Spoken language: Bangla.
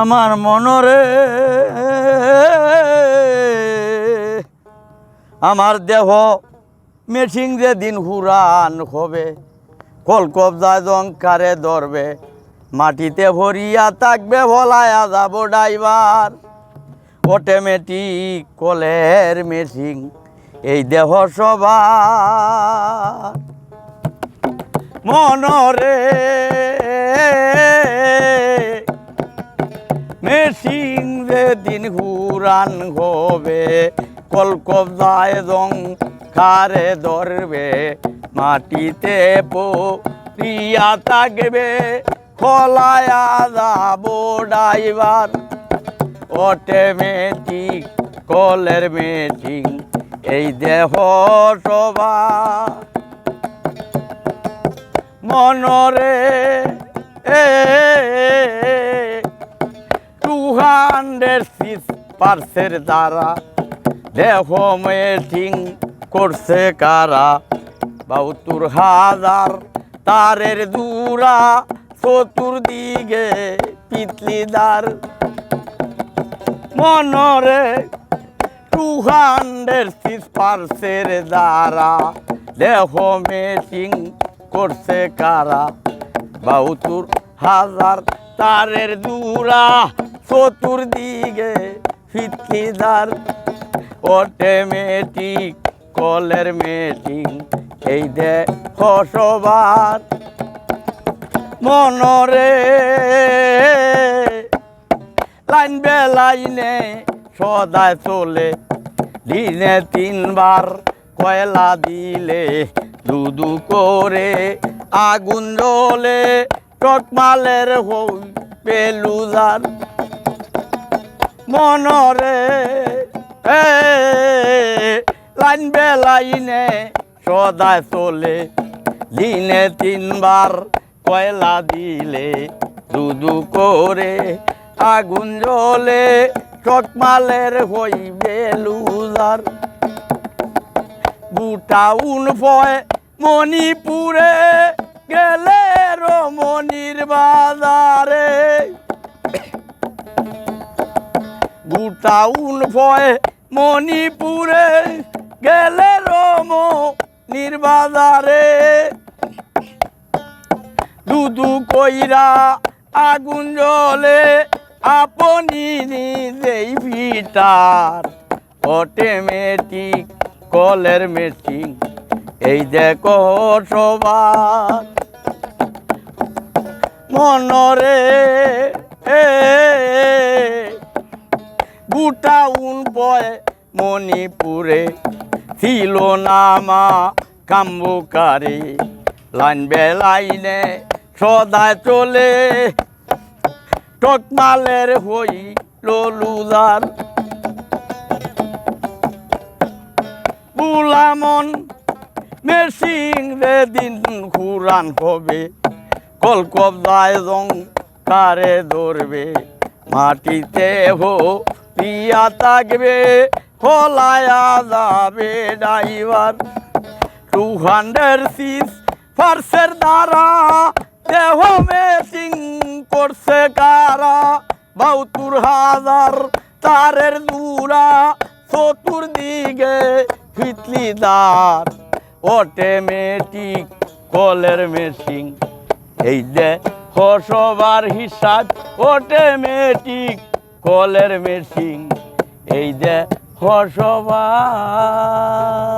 আমার মনরে আমার দেহ মেশিং যেদিন হুরান হবে কলকবজায় জংকারে ধরবে মাটিতে ভরিয়া থাকবে ভলায়া যাব ড্রাইভার অটোমেটিক কলের মেশিন এই দেহ সবার মনরে মেশিন যেদিন হুরান হবে কলকবজায় জংকারে ধরবে মাটিতে পড়িয়া থাকবে খোলায়া যাব ড্রাইভার অটোমেটিক কলের মেশিন এই দেহ সবার মনরে 206 দ্বারা দেহ মেশিন করছে কারা 72,000 তারের দূরা চতুর্দিকে পিতলিদার মনরে 206 দ্বারা দেহ মেশিন করছে কারা 72,000 তারের দূরা চতুর্দিকে পিতলিদার অটোমেটিক কলের মেশিন এই দেহ সবার মনরে লাইন বেলাইনে সদায় চলে দিনে 3 বার কয়লা দিলে দুদু করে আগুন জ্বলে টকমালের হই পেলুজার মনরে লাইন বেলাইনে সদায় চলে দিনে 3 বার কয়লা দিলে দুদু করে আগুন জ্বলে টকমালের হইবে লুজার বুটাউন ভয় মণিপুরে গেলে রমণীর বাজারে বুটাউন ভয় মণিপুরে গেলে রমণীর বাজারে দুদু কইরা আগুন জ্বলে আপনি নিজেই ভিটার অটোমেটিক কলের মেশিন এই দেখো সবার মনরে বুটাউন বয় মণিপুরে ছিল নামা কাম্বুকারে লাইন বেলাইনে সদায় চলে টকমালের হই লুজার বুলামন মেশিন যেদিন হুরান হবে কলকবজায় জংকারে ধরবে মাটিতে ভরিয়া থাকবে খোলায়া যাবে ড্রাইভার 206 দ্বারা দেহ মেশিন করছে কারা 72,000 তারের দূরা চতুর্দিকে পিতলিদার অটোমেটিক কলের মেশিন এই দেহ সবার হিসাব অটোমেটিক কলের মেশিন এই দেহ সবার